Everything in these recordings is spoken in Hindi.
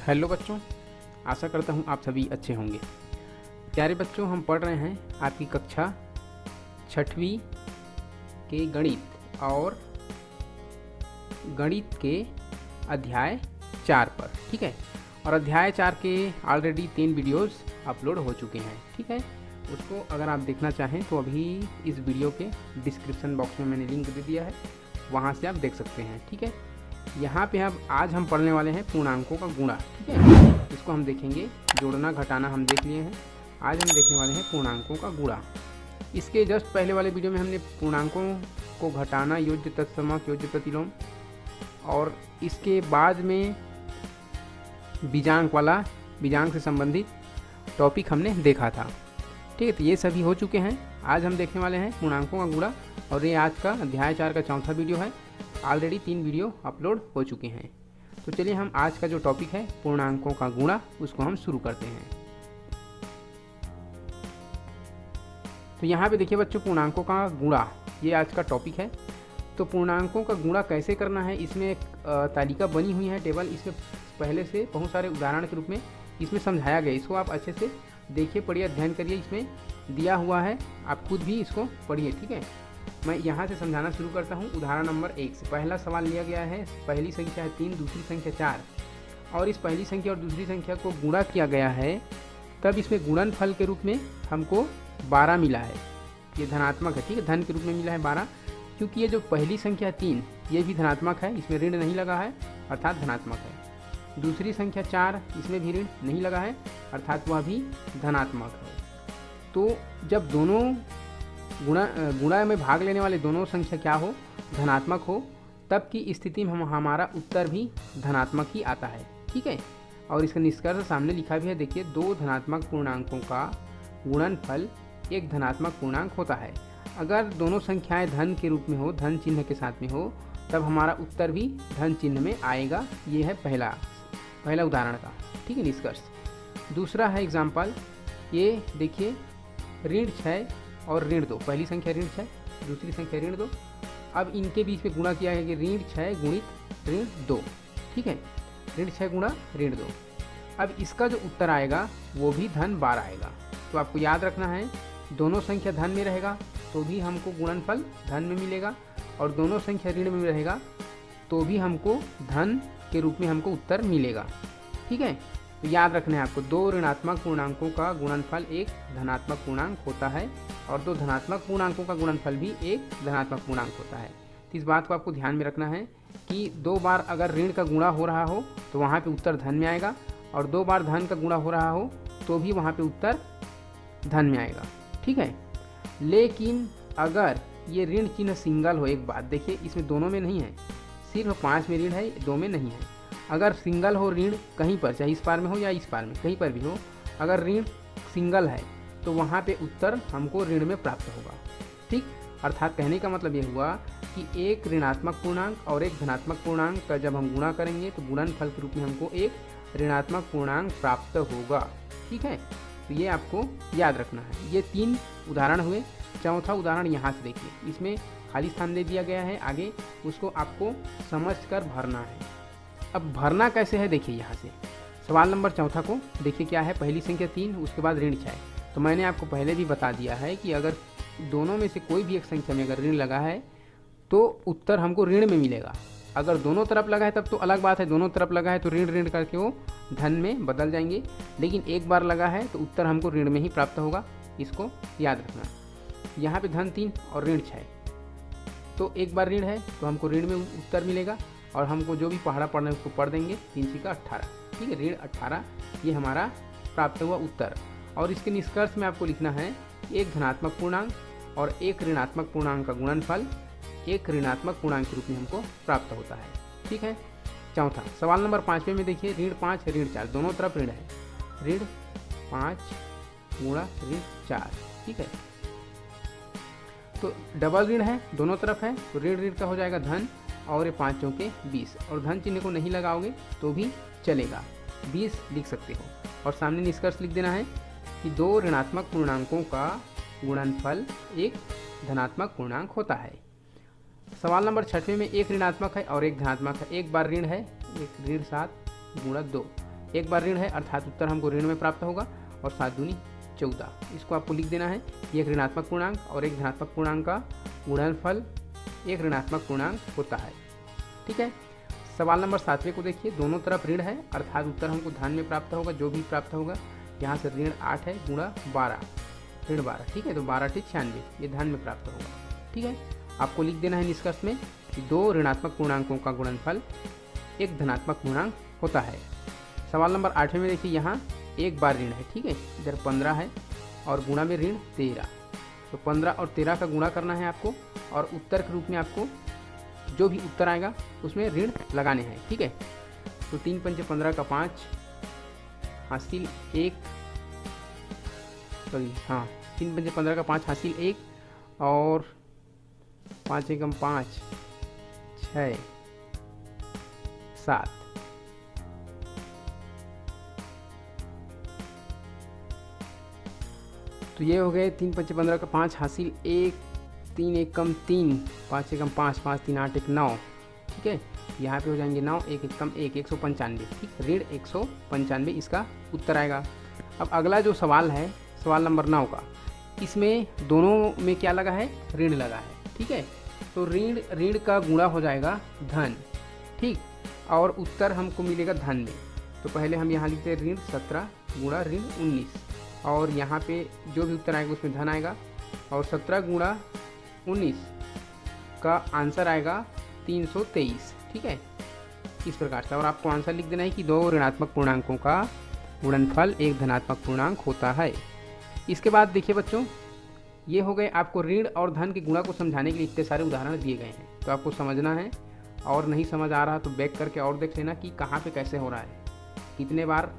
हेलो बच्चों, आशा करता हूँ आप सभी अच्छे होंगे। प्यारे बच्चों, हम पढ़ रहे हैं आपकी कक्षा 6वीं के गणित और गणित के अध्याय 4 पर। ठीक है, और अध्याय 4 के ऑलरेडी 3 वीडियोस अपलोड हो चुके हैं। ठीक है, उसको अगर आप देखना चाहें तो अभी इस वीडियो के डिस्क्रिप्शन बॉक्स में मैंने लिंक दे दिया है, वहाँ से आप देख सकते हैं। ठीक है, यहाँ पे अब आज हम पढ़ने वाले हैं पूर्णांकों का गुणा। ठीक है, इसको हम देखेंगे। जोड़ना घटाना हम देख लिए हैं, आज हम देखने वाले हैं पूर्णांकों का गुणा। इसके जस्ट पहले वाले वीडियो में हमने पूर्णांकों को घटाना, योज्य तत्समक, योज्य प्रतिलोम, और इसके बाद में बीजांक वाला, बीजांक से संबंधित टॉपिक हमने देखा था। ठीक है, तो ये सभी हो चुके हैं। आज हम देखने वाले हैं पूर्णांकों का गुणा, और ये आज का अध्याय 4 का चौथा वीडियो है। ऑलरेडी 3 वीडियो अपलोड हो चुके हैं। तो चलिए हम आज का जो टॉपिक है पूर्णांकों का गुणा, उसको हम शुरू करते हैं। तो यहाँ पे देखिए बच्चों, पूर्णांकों का गुणा ये आज का टॉपिक है। तो पूर्णांकों का गुणा कैसे करना है, इसमें एक तालिका बनी हुई है, टेबल। इसमें पहले से बहुत सारे उदाहरण के रूप में इसमें समझाया गया। इसको आप अच्छे से देखिए, पढ़िए, अध्ययन करिए। इसमें दिया हुआ है, आप खुद भी इसको पढ़िए। ठीक है, मैं यहाँ से समझाना शुरू करता हूँ। उदाहरण नंबर 1 से पहला सवाल लिया गया है। पहली संख्या है 3, दूसरी संख्या 4, और इस पहली संख्या और दूसरी संख्या को गुणा किया गया है। तब इसमें गुणनफल के रूप में हमको 12 मिला है। ये धनात्मक है। ठीक है, धन के रूप में मिला है 12, क्योंकि ये जो पहली संख्या 3 ये भी धनात्मक है, इसमें ऋण नहीं लगा है, अर्थात धनात्मक है। दूसरी संख्या 4, इसमें भी ऋण नहीं लगा है, अर्थात वह भी धनात्मक है। तो जब दोनों गुणा में भाग लेने वाले दोनों संख्या क्या हो, धनात्मक हो, तब की स्थिति में हमारा उत्तर भी धनात्मक ही आता है। ठीक है, और इसका निष्कर्ष सामने लिखा भी है। देखिए, 2 धनात्मक पूर्णांकों का गुणनफल एक धनात्मक पूर्णांक होता है। अगर दोनों संख्याएं धन के रूप में हो, धन चिन्ह के साथ में हो, तब हमारा उत्तर भी धन चिन्ह में आएगा। ये है पहला उदाहरण का। ठीक है, निष्कर्ष। दूसरा है एग्जाम्पल, ये देखिए, ऋण 6 और ऋण 2। पहली संख्या ऋण 6, दूसरी संख्या ऋण 2। अब इनके बीच में गुणा किया है कि ऋण 6 गुणित ऋण 2। ठीक है, ऋण 6 गुणा ऋण 2। अब इसका जो उत्तर आएगा वो भी धन 12 आएगा। तो आपको याद रखना है, दोनों संख्या धन में रहेगा तो भी हमको गुणनफल धन में मिलेगा, और दोनों संख्या ऋण में रहेगा तो भी हमको धन के रूप में हमको उत्तर मिलेगा। ठीक है, तो याद रखना है आपको, 2 ऋणात्मक पूर्णांकों का गुणनफल एक धनात्मक पूर्णांक होता है, और 2 धनात्मक पूर्णांकों का गुणनफल भी एक धनात्मक पूर्णांक होता है। तो इस बात को आपको ध्यान में रखना है कि 2 बार अगर ऋण का गुणा हो रहा हो तो वहाँ पे उत्तर धन में आएगा, और 2 बार धन का गुणा हो रहा हो तो भी वहाँ पे उत्तर धन में आएगा। ठीक है, लेकिन अगर ये ऋण चिन्ह सिंगल हो, एक बात देखिए, इसमें दोनों में नहीं है, सिर्फ 5 में ऋण है, 2 में नहीं है। अगर सिंगल हो ऋण कहीं पर, चाहे इस पार में हो या इस पार में, कहीं पर भी हो, अगर ऋण सिंगल है तो वहाँ पे उत्तर हमको ऋण में प्राप्त होगा। ठीक, अर्थात कहने का मतलब ये हुआ कि एक ऋणात्मक पूर्णांक और एक धनात्मक पूर्णांक का जब हम गुणा करेंगे तो गुणनफल के रूप में हमको एक ऋणात्मक पूर्णांक प्राप्त होगा। ठीक है, तो ये आपको याद रखना है। ये 3 उदाहरण हुए। चौथा उदाहरण यहाँ से देखिए, इसमें खाली स्थान दे दिया गया है, आगे उसको आपको समझ कर भरना है। अब भरना कैसे है, देखिए यहाँ से सवाल नंबर 4 को देखिए क्या है। पहली संख्या 3, उसके बाद ऋण 6। तो मैंने आपको पहले भी बता दिया है कि अगर दोनों में से कोई भी एक संख्या में अगर ऋण लगा है तो उत्तर हमको ऋण में मिलेगा। अगर दोनों तरफ लगा है तब तो अलग बात है, दोनों तरफ लगा है तो ऋण ऋण करके वो धन में बदल जाएंगे, लेकिन एक बार लगा है तो उत्तर हमको ऋण में ही प्राप्त होगा। इसको याद रखना। यहाँ पे धन 3 और ऋण 6, तो एक बार ऋण है तो हमको ऋण में उत्तर मिलेगा, और हमको जो भी पहाड़ा पढ़ना है उसको पढ़ देंगे। 3 × 18। ठीक है, ऋण 18 ये हमारा प्राप्त हुआ उत्तर। और इसके निष्कर्ष में आपको लिखना है, एक धनात्मक पूर्णांक और एक ऋणात्मक पूर्णांक का गुणनफल एक ऋणात्मक पूर्णांक के रूप में हमको प्राप्त होता है। ठीक है, चौथा सवाल नंबर 5 में देखिए, ऋण 5 ऋण 4, दोनों तरफ ऋण है। ऋण 5 गुणा ऋण 4। ठीक है, तो डबल ऋण है, दोनों तरफ है, तो ऋण ऋण का हो जाएगा धन, और ये 5 चौके 20, और धन चिन्ह को नहीं लगाओगे तो भी चलेगा, 20 लिख सकते हो। और सामने निष्कर्ष लिख देना है कि 2 ऋणात्मक पूर्णांकों का गुणनफल एक धनात्मक पूर्णांक होता है। सवाल नंबर 6 में एक ऋणात्मक है और एक धनात्मक है। एक बार ऋण है, एक ऋण 7 गुणा 2, एक बार ऋण है अर्थात उत्तर हमको ऋण में प्राप्त होगा। और 7 दूनी 14, इसको आपको लिख देना है। ये एक ऋणात्मक पूर्णांक और एक धनात्मक पूर्णांक का गुणनफल एक ऋणात्मक पूर्णांक होता है। ठीक है। सवाल नंबर 7वें को देखिए, दोनों तरफ ऋण है अर्थात उत्तर हमको धन में प्राप्त होगा। जो भी प्राप्त होगा यहाँ से ऋण 8 है गुणा 12, ऋण 12। ठीक है, तो 12 × 96 ये धन में प्राप्त होगा। ठीक है, आपको लिख देना है निष्कर्ष में कि दो ऋणात्मक पूर्णांकों का गुणनफल एक धनात्मक पूर्णांक होता है। सवाल नंबर 8वें में देखिए, यहाँ एक बार ऋण है। ठीक है, इधर 15 है और गुणा में ऋण 13, तो 15 और 13 का गुणा करना है आपको और उत्तर के रूप में आपको जो भी उत्तर आएगा उसमें ऋण लगाने हैं। ठीक है, तो 3 × 5 = 15 का 5 हासिल 1, सॉरी हाँ 3 × 5 = 15 का 5 हासिल 1 और 5 × 5 = 6 7। तो ये हो गए 3 × 5 = 15 का 5 हासिल 1, 3 × 1 = 3, 5 × 5 = 5, 3 × 8 = 9। ठीक है, यहाँ पे हो जाएंगे 9, 1 × 1 = 1, 195। ठीक, ऋण 195 इसका उत्तर आएगा। अब अगला जो सवाल है सवाल नंबर 9 का, इसमें दोनों में क्या लगा है, ऋण लगा है। ठीक है, तो ऋण का गुणा हो जाएगा धन। ठीक, और उत्तर हमको मिलेगा धन में। तो पहले हम यहाँ लिखते हैं ऋण 17 गुणा ऋण 19 और यहाँ पे जो भी उत्तर आएगा उसमें धन आएगा और 17 गुणा 19 का आंसर आएगा 323। ठीक है, इस प्रकार से। और आपको आंसर लिख देना है कि दो ऋणात्मक पूर्णांकों का गुणनफल एक धनात्मक पूर्णांक होता है। इसके बाद देखिए बच्चों, ये हो गए आपको ऋण और धन के गुणा को समझाने के लिए इतने सारे उदाहरण दिए गए हैं, तो आपको समझना है। और नहीं समझ आ रहा तो बैक करके और देख लेना कि कहाँ पे कैसे हो रहा है। कितने बार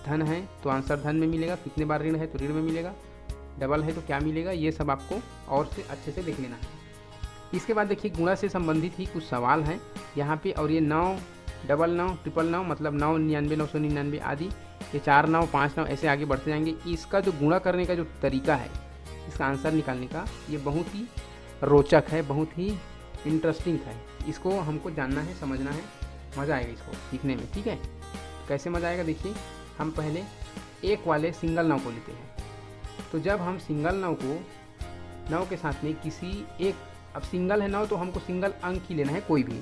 धन है तो आंसर धन में मिलेगा, कितने बार ऋण है तो ऋण में मिलेगा, डबल है तो क्या मिलेगा, ये सब आपको और से अच्छे से देख लेना है। इसके बाद देखिए गुणा से संबंधित ही कुछ सवाल हैं यहाँ पे, और ये 9, 99, 999 मतलब 999, 999 आदि, ये 4 9 5 9 ऐसे आगे बढ़ते जाएंगे। इसका जो गुणा करने का जो तरीका है, इसका आंसर निकालने का, ये बहुत ही रोचक है, बहुत ही इंटरेस्टिंग है। इसको हमको जानना है, समझना है, मज़ा आएगा इसको सीखने में। ठीक है, कैसे मज़ा आएगा देखिए, हम पहले एक वाले सिंगल 9 को लेते हैं। तो जब हम सिंगल 9 को 9 के साथ में किसी एक, अब सिंगल है 9 तो हमको सिंगल अंक ही लेना है कोई भी,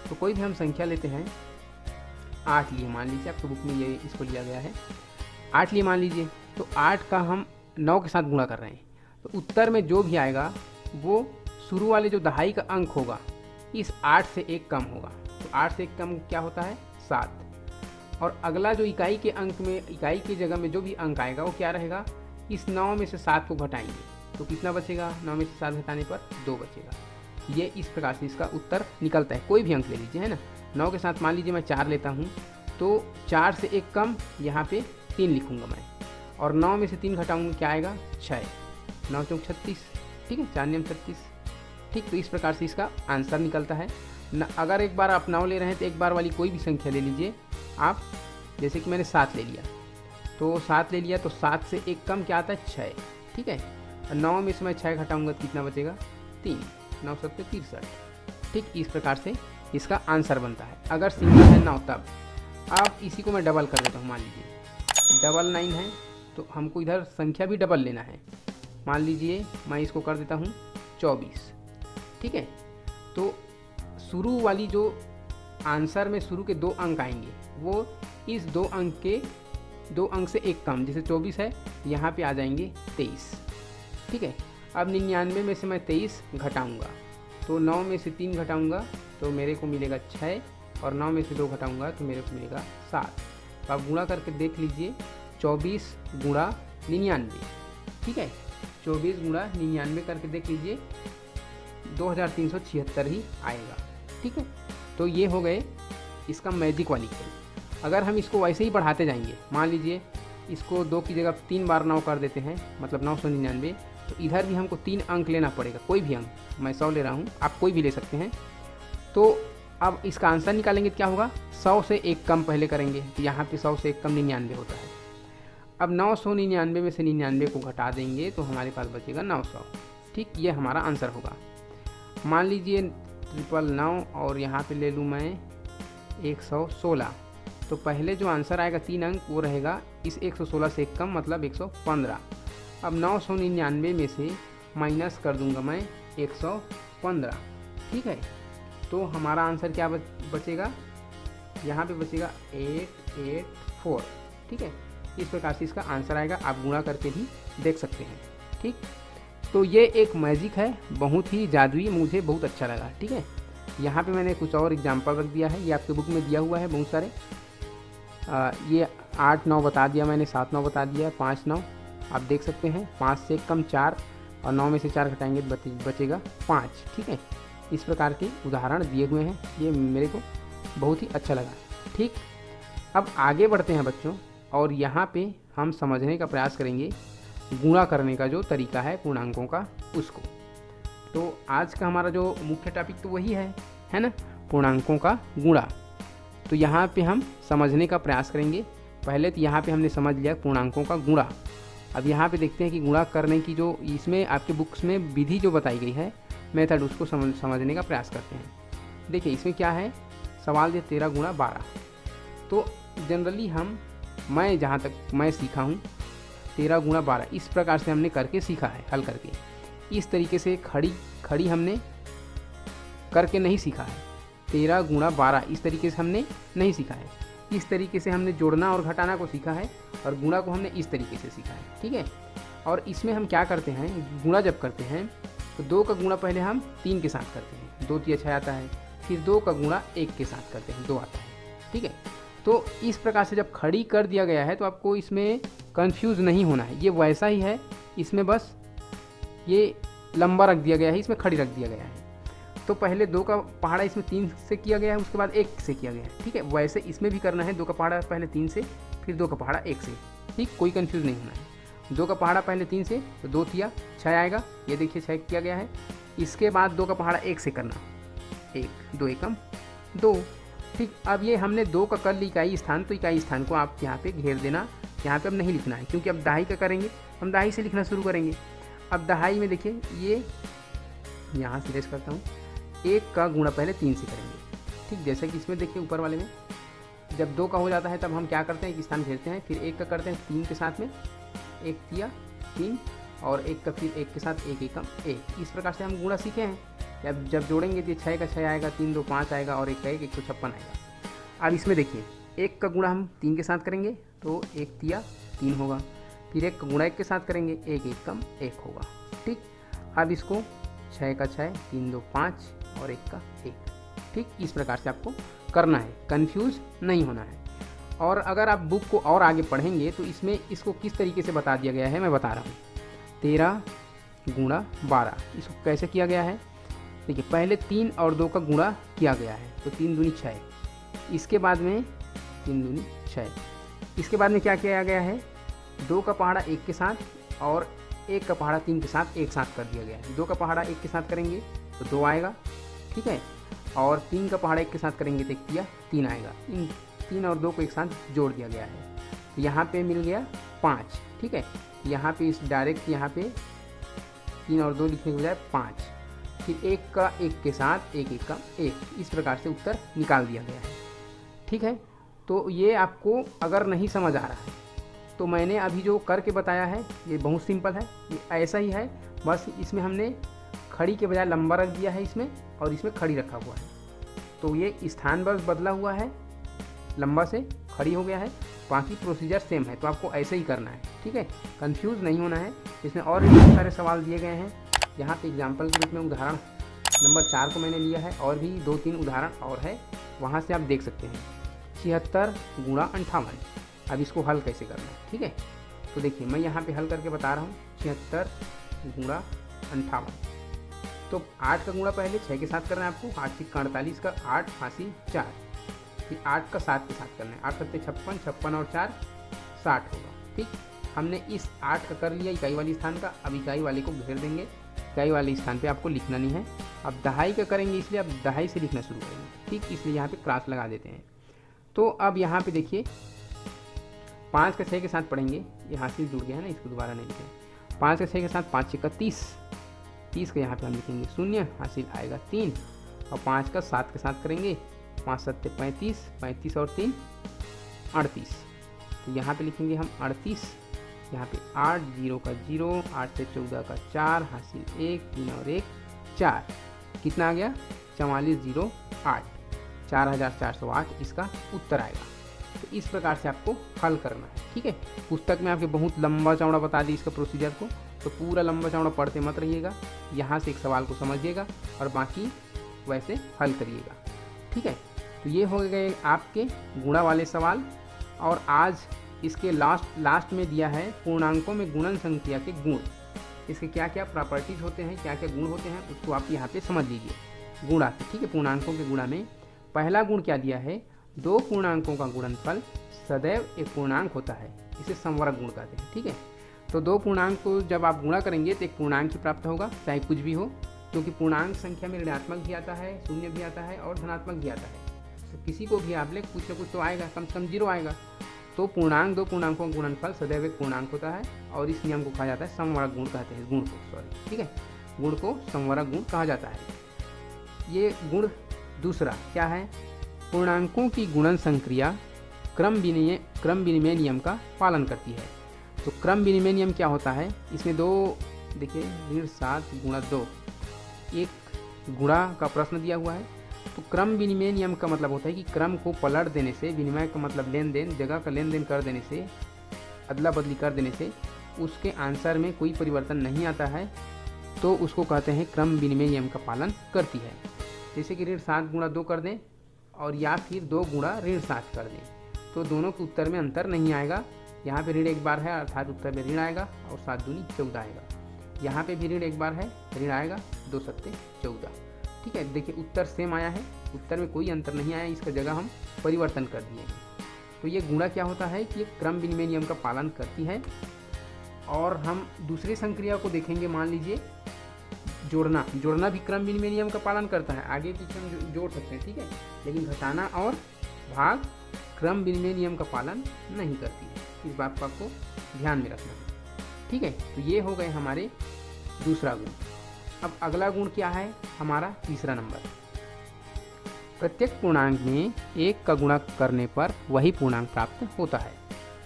तो कोई भी हम संख्या लेते हैं। 8 लिए मान लीजिए, आपको बुक में ये इसको लिया गया है 8 लिए मान लीजिए, तो 8 का हम 9 के साथ गुणा कर रहे हैं, तो उत्तर में जो भी आएगा वो शुरू वाले जो दहाई का अंक होगा इस 8 से 1 कम होगा। तो 8 से 1 कम क्या होता है, 7। और अगला जो इकाई के अंक में, इकाई की जगह में जो भी अंक आएगा वो क्या रहेगा, इस 9 में से 7 को घटाएंगे तो कितना बचेगा, 9 में से 7 घटाने पर 2 बचेगा। ये इस प्रकार से इसका उत्तर निकलता है। कोई भी अंक ले लीजिए, है ना। 9 के साथ मान लीजिए मैं 4 लेता हूँ, तो 4 से 1 कम यहाँ पे 3 लिखूँगा मैं, और 9 में से 3 घटाऊँगा क्या आएगा, 6। 9 चौक 36। ठीक है, 4 नियम 36। ठीक, तो इस प्रकार से इसका आंसर निकलता है न। अगर एक बार आप 9 ले रहे हैं तो एक बार वाली कोई भी संख्या ले लीजिए आप, जैसे कि मैंने 7 ले लिया, तो 7 ले लिया तो 7 से 1 कम क्या आता है, 6। ठीक है, 9 में से मैं 6 घटाऊंगा तो कितना बचेगा, 3। 9 7 63। ठीक, इस प्रकार से इसका आंसर बनता है। अगर सिंगल है 9 तब, अब इसी को मैं डबल कर देता हूँ। मान लीजिए डबल 9 है तो हमको इधर संख्या भी डबल लेना है। मान लीजिए मैं इसको कर देता हूँ 24। ठीक है, तो शुरू वाली जो आंसर में शुरू के 2 अंक आएंगे वो इस 2 अंक से 1 कम, जैसे 24 है यहाँ पे आ जाएंगे 23। ठीक है, अब 99 में से मैं 23 घटाऊँगा, तो 9 में से 3 घटाऊँगा तो मेरे को मिलेगा 6, और 9 में से 2 घटाऊँगा तो मेरे को मिलेगा 7। तो आप गुणा करके देख लीजिए, 24 गुणा 99। ठीक है, 24 गुणा 99 करके देख लीजिए, 2376 ही आएगा। ठीक है, तो ये हो गए इसका मैजिक वाली खेल। अगर हम इसको वैसे ही बढ़ाते जाएंगे, मान लीजिए इसको 2 की जगह 3 बार 9 कर देते हैं, मतलब 999, तो इधर भी हमको 3 अंक लेना पड़ेगा, कोई भी अंक। मैं 100 ले रहा हूँ, आप कोई भी ले सकते हैं। तो अब इसका आंसर निकालेंगे तो क्या होगा, 100 से 1 कम पहले करेंगे, तो यहाँ पे 100 से 1 कम 99 होता है। अब 999 में से 99 को घटा देंगे तो हमारे पास बचेगा 900। ठीक, ये हमारा आंसर होगा। मान लीजिए 999 और यहाँ पे ले लूँ मैं 116, तो तो पहले जो आंसर आएगा 3 अंक वो रहेगा इस 116 से कम, मतलब 115। अब 999 में से माइनस कर दूंगा मैं 115, ठीक है। तो हमारा आंसर क्या बचेगा, यहाँ पे बचेगा 884, ठीक है। इस प्रकार से इसका आंसर आएगा, आप गुणा करके भी देख सकते हैं, ठीक। तो ये एक मैजिक है, बहुत ही जादुई, मुझे बहुत अच्छा लगा, ठीक है। यहाँ पे मैंने कुछ और एग्जांपल रख दिया है, ये आपके बुक में दिया हुआ है बहुत सारे। ये 8 9 बता दिया मैंने, 7 9 बता दिया, 5 9 आप देख सकते हैं। 5 से कम 4 और 9 में से 4 घटाएंगे तो बचेगा 5, ठीक है। इस प्रकार के उदाहरण दिए हुए हैं, ये मेरे को बहुत ही अच्छा लगा, ठीक। अब आगे बढ़ते हैं बच्चों, और यहाँ पे हम समझने का प्रयास करेंगे गुणा करने का जो तरीका है पूर्णांकों का, उसको। तो आज का हमारा जो मुख्य टॉपिक तो वही है ना, पूर्णांकों का गुणा। तो यहाँ पे हम समझने का प्रयास करेंगे। पहले तो यहाँ पे हमने समझ लिया पूर्णांकों का गुणा। अब यहाँ पे देखते हैं कि गुणा करने की जो इसमें आपके बुक्स में विधि जो बताई गई है, मेथड, उसको समझने का प्रयास करते हैं। देखिए इसमें क्या है, सवाल ये 13 गुणा 12। तो जनरली मैं जहाँ तक मैं सीखा हूँ 13 गुणा 12 इस प्रकार से हमने करके सीखा है, हल करके। इस तरीके से खड़ी हमने करके नहीं सीखा है। 13 गुणा 12 इस तरीके से हमने नहीं सीखा है। इस तरीके से हमने जोड़ना और घटाना को सीखा है, और गुणा को हमने इस तरीके से सीखा है, ठीक है। और इसमें हम क्या करते हैं, गुणा जब करते हैं तो 2 का गुणा पहले हम 3 के साथ करते हैं, 2 3 6 आता है। फिर 2 का गुणा 1 के साथ करते हैं, 2 आता है, ठीक है। तो इस प्रकार से जब खड़ी कर दिया गया है तो आपको इसमें कंफ्यूज नहीं होना है, ये वैसा ही है। इसमें बस ये लंबा रख दिया गया है, इसमें खड़ी रख दिया गया है। तो पहले 2 का पहाड़ा इसमें 3 से किया गया है, उसके बाद 1 से किया गया है, ठीक है। वैसे इसमें भी करना है, 2 का पहाड़ा पहले 3 से, फिर 2 का पहाड़ा 1 से, ठीक। कोई कंफ्यूज नहीं होना है। 2 का पहाड़ा पहले 3 से, तो 2 तिया 6 आएगा, ये देखिए 6 किया गया है। इसके बाद 2 का पहाड़ा 1 से करना, 1 2 एकम 2, ठीक। अब ये हमने 2 का कर ली इकाई स्थान, तो इकाई स्थान को आप यहाँ पे घेर देना। यहाँ पे अब नहीं लिखना है, क्योंकि अब दहाई का करेंगे, हम दहाई से लिखना शुरू करेंगे। अब दहाई में देखिए ये यहाँ से रेस करता हूँ, 1 का गुणा पहले 3 से करेंगे, ठीक। जैसे कि इसमें देखिए ऊपर वाले में जब 2 का हो जाता है तब हम क्या करते हैं, एक स्थान घेरते हैं, फिर 1 का करते हैं 3 के साथ में, 1 तिया 3, और 1 का फिर 1 के साथ 1 एकम 1। इस प्रकार से हम गुणा सीखे हैं। जब जोड़ेंगे तो 6 का 6 आएगा, 3 2 5 आएगा, और 1 का 1 156 आएगा। अब इसमें देखिए 1 का गुणा हम 3 के साथ करेंगे तो 1 तिया 3 होगा, फिर 1 का गुणा 1 के साथ करेंगे, 1 एकम 1 होगा, ठीक। अब इसको 6 का 6 3 2 5 और 1 का 1, ठीक। इस प्रकार से आपको करना है, कंफ्यूज नहीं होना है। और अगर आप बुक को और आगे पढ़ेंगे तो इसमें इसको किस तरीके से बता दिया गया है मैं बता रहा हूँ। 13 गुणा 12 इसको कैसे किया गया है, देखिए पहले 3 और 2 का गुणा किया गया है, तो 3 दूनी 6, इसके बाद में 3 दूनी 6, इसके बाद में क्या किया गया है, 2 का पहाड़ा 1 के साथ और 1 का पहाड़ा 3 के साथ एक साथ कर दिया गया है। 2 का पहाड़ा 1 के साथ करेंगे तो 2 आएगा, ठीक है, और 3 का पहाड़ा 1 के साथ करेंगे तो 1 तिया 3 आएगा। इन 3 और 2 को एक साथ जोड़ दिया गया है, तो यहाँ पे मिल गया 5, ठीक है। यहाँ पे इस डायरेक्ट यहाँ पे 3 और 2 लिखने के बजाय 5, फिर 1 का 1 के साथ 1 1 का 1, इस प्रकार से उत्तर निकाल दिया गया है, ठीक है। तो ये आपको अगर नहीं समझ आ रहा है तो मैंने अभी जो करके बताया है ये बहुत सिंपल है, ये ऐसा ही है, बस इसमें हमने खड़ी के बजाय लंबा रख दिया है इसमें, और इसमें खड़ी रखा हुआ है। तो ये स्थान बस बदला हुआ है, लंबा से खड़ी हो गया है, बाकी प्रोसीजर सेम है। तो आपको ऐसे ही करना है, ठीक है, कंफ्यूज नहीं होना है। इसमें और भी बहुत सारे सवाल दिए गए हैं, यहाँ पे एग्जाम्पल के रूप में उदाहरण नंबर 4 को मैंने लिया है, और भी 2-3 उदाहरण और है, वहाँ से आप देख सकते हैं। 76 गुणा 58, अब इसको हल कैसे करना है, ठीक है। तो देखिए मैं यहाँ पे हल करके बता रहा हूँ, 76 गुणा 58। तो 8 का गुणा पहले 6 के साथ करना है आपको, 8 6 48 का 8 फांसी 4, फिर 8 का 7 के साथ करना है, 8 7 56, 56 और 4 60 होगा, ठीक। हमने इस 8 का कर लिया इकाई वाले स्थान का, अब इकाई वाले को घेर देंगे, इकाई वाले स्थान पे आपको लिखना नहीं है। अब दहाई का करेंगे, इसलिए अब दहाई से लिखना शुरू करेंगे, ठीक, इसलिए यहाँ पे क्रॉस लगा देते हैं। तो अब यहाँ पे देखिए 5 का 6 के साथ पढ़ेंगे, ये हासिल जुड़ गया है ना, इसको दोबारा नहीं लिखें। 5 का 6 के साथ 5 6 30, 30 का यहाँ पे हम लिखेंगे 0, हासिल आएगा 3, और 5 का 7 के साथ करेंगे, 5 7 35, 35 और 3 38। तो यहाँ पे लिखेंगे हम 38, यहाँ पे 8 0 का 0, 8 से 14 का 4, हासिल 1, 3 और 1 4, कितना आ गया 4408, 4408 इसका उत्तर आएगा। तो इस प्रकार से आपको हल करना है, ठीक है। पुस्तक में आपके बहुत लंबा चौड़ा बता दी इसका प्रोसीजर को, तो पूरा लंबा चौड़ा पढ़ते मत रहिएगा, यहाँ से एक सवाल को समझिएगा और बाकी वैसे हल करिएगा, ठीक है। तो ये हो गए आपके गुणा वाले सवाल। और आज इसके लास्ट में दिया है पूर्णांकों में गुणन संख्या के गुण, इसके क्या क्या प्रॉपर्टीज होते हैं, क्या क्या गुण होते हैं, उसको आप यहाँ पे समझ लीजिए गुणा के, ठीक है। पूर्णांकों के गुणा में पहला गुण क्या दिया है, दो पूर्णांकों का गुणनफल सदैव एक पूर्णांक होता है, इसे संवर्ग गुण कहते हैं, ठीक है। तो दो पूर्णांक को जब आप गुणा करेंगे तो एक पूर्णांक ही प्राप्त होगा, चाहे कुछ भी हो, क्योंकि पूर्णांक संख्या में ऋणात्मक भी आता है, शून्य भी आता है और धनात्मक भी आता है। तो किसी को भी आप ले कुछ ना कुछ तो आएगा, कम से कम 0 आएगा। तो पूर्णांक दो पूर्णांकों का गुणनफल सदैव एक पूर्णांक होता है और इस नियम को कहा जाता है संवर्ग गुण कहते हैं, गुण को, सॉरी, ठीक है, गुण को संवर्ग गुण कहा जाता है। ये गुण दूसरा क्या है, पूर्णांकों की गुणन संक्रिया क्रम विनिमय नियम का पालन करती है। तो क्रम विनिमय नियम क्या होता है, इसमें दो देखिए 7 गुणा 2 एक गुणा का प्रश्न दिया हुआ है। तो क्रम विनिमय नियम का मतलब होता है कि क्रम को पलट देने से, विनिमय का मतलब लेन देन, जगह का लेन देन कर देने से, अदला बदली कर देने से उसके आंसर में कोई परिवर्तन नहीं आता है, तो उसको कहते हैं क्रम विनिमय नियम का पालन करती है। जैसे कि 7 गुणा 2 कर दें और या फिर 2 गुणा 7 कर दें, तो दोनों के उत्तर में अंतर नहीं आएगा। यहाँ पे ऋण एक बार है अर्थात उत्तर में ऋण आएगा और 7 दूनी 14 आएगा। यहाँ पे भी ऋण एक बार है, ऋण आएगा, 2 सत्ते 14, ठीक है। देखिए उत्तर सेम आया है, उत्तर में कोई अंतर नहीं आया, इसका जगह हम परिवर्तन कर दिए हैं। तो ये गुणा क्या होता है कि ये क्रम विनिमय नियम का पालन करती है। और हम दूसरी संक्रिया को देखेंगे, मान लीजिए जोड़ना भी क्रम विनिमय नियम का पालन करता है, आगे पीछे हम जोड़ सकते हैं, ठीक है। लेकिन घटाना और भाग क्रम विनिमय नियम का पालन नहीं करती है, इस बात को आपको ध्यान में रखना है, ठीक है। तो ये हो गए हमारे दूसरा गुण। अब अगला गुण क्या है हमारा तीसरा नंबर, प्रत्येक पूर्णांक में 1 का गुणा करने पर वही पूर्णांक प्राप्त होता है।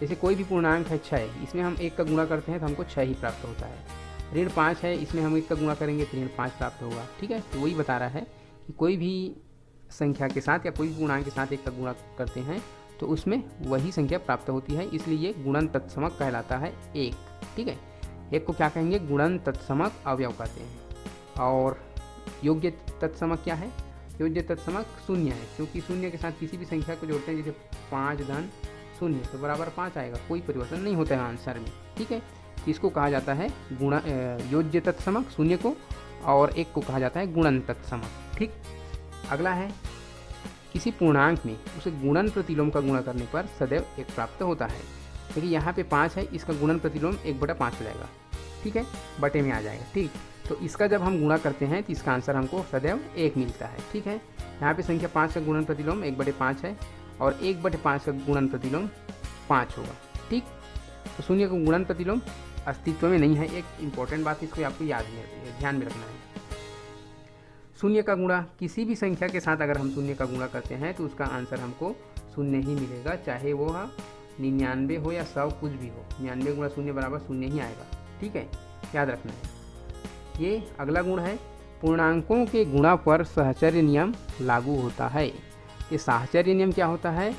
जैसे कोई भी पूर्णांक है 6, इसमें हम 1 का गुणा करते हैं तो हमको 6 ही प्राप्त होता है। ऋण 5 है, इसमें हम 1 का गुणा करेंगे तो ऋण 5 प्राप्त होगा, ठीक है। तो वही बता रहा है कि कोई भी संख्या के साथ या कोई भी पूर्णांक के साथ 1 का गुणा करते हैं तो उसमें वही संख्या प्राप्त होती है, इसलिए ये गुणन तत्समक कहलाता है 1, ठीक है। 1 को क्या कहेंगे, गुणन तत्समक अवयव कहते हैं। और योग्य तत्समक क्या है, योग्य तत्समक 0 है, क्योंकि 0 के साथ किसी भी संख्या को जोड़ते हैं, जैसे 5 धन 0 तो बराबर 5 आएगा, कोई परिवर्तन नहीं होता है आंसर में, ठीक है। इसको कहा जाता है गुणा योज्य तत्समक 0 को, और 1 को कहा जाता है गुणन तत्समक, ठीक। अगला है किसी पूर्णांक में उसे गुणन प्रतिलोम का गुणा करने पर सदैव 1 प्राप्त होता है। देखिए यहाँ पे 5 है, इसका गुणन प्रतिलोम 1/5 हो जाएगा, ठीक है, बटे में आ जाएगा, ठीक। तो इसका जब हम गुणा करते हैं तो इसका आंसर हमको सदैव 1 मिलता है, ठीक है। यहाँ पे संख्या 5 का गुणन प्रतिलोम 1/5 है और 1/5 का गुणन प्रतिलोम 5 होगा, ठीक। तो 0 का गुणन प्रतिलोम अस्तित्व में नहीं है, एक इम्पॉर्टेंट बात इसको आपको ध्यान में रखना है। 0 का गुणा किसी भी संख्या के साथ अगर हम 0 का गुणा करते हैं तो उसका आंसर हमको 0 ही मिलेगा, चाहे वो 99 हो या 100 कुछ भी हो, 99 गुणा 0 बराबर 0 ही आएगा, ठीक है, याद रखना है। ये अगला गुण है, पूर्णांकों के गुणा पर साहचर्य नियम लागू होता है। ये साहचर्य नियम क्या होता है,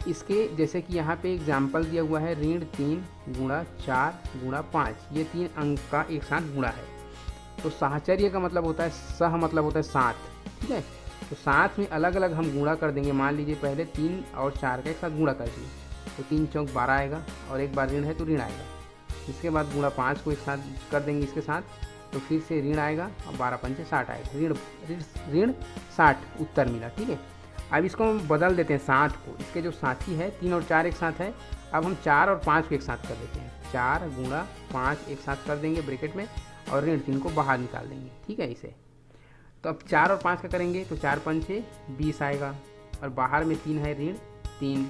इसके जैसे कि यहाँ पे एग्जाम्पल दिया हुआ है, ऋण 3 गुणा 4 गुणा 5, ये 3 अंक का एक साथ गुणा है। तो साहचर्य का मतलब होता है, सह मतलब होता है साथ, ठीक है। तो साथ में अलग अलग हम गुणा कर देंगे, मान लीजिए पहले 3 और 4 का एक साथ गुणा कर दिए तो 3 चौक 12 आएगा और एक बार ऋण है तो ऋण आएगा। इसके बाद गुणा 5 को एक साथ कर देंगे इसके साथ, तो फिर से ऋण आएगा और 12 पंचे 60 आएगा, ऋण 60 उत्तर मिला, ठीक है। अब इसको हम बदल देते हैं 60 को, इसके जो साथी है 3 और 4 एक साथ है, अब हम 4 और 5 को एक साथ कर देते हैं, 4 गुणा 5 एक साथ कर देंगे ब्रैकेट में और ऋण 3 को बाहर निकाल देंगे, ठीक है। इसे तो अब 4 और 5 का करेंगे तो 4 पंचे 20 आएगा और बाहर में 3 है, ऋण 3।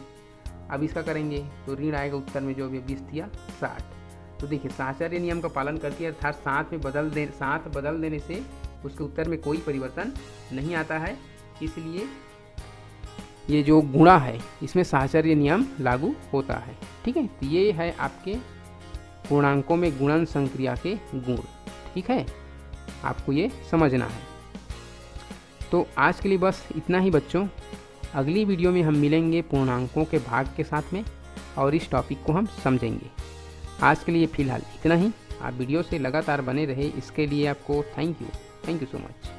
अब इसका करेंगे तो ऋण आएगा उत्तर में, जो भी 20 दिया 60। तो देखिए साहचर्य नियम का पालन करती है, अर्थात साथ बदल देने से उसके उत्तर में कोई परिवर्तन नहीं आता है, इसलिए ये जो गुणा है इसमें साहचर्य नियम लागू होता है। ठीक है, तो ये है आपके पूर्णांकों में गुणन संक्रिया के गुण। ठीक है, आपको ये समझना है। तो आज के लिए बस इतना ही बच्चों। अगली वीडियो में हम मिलेंगे पूर्णांकों के भाग के साथ में और इस टॉपिक को हम समझेंगे। आज के लिए फ़िलहाल इतना ही। आप वीडियो से लगातार बने रहे इसके लिए आपको थैंक यू सो मच।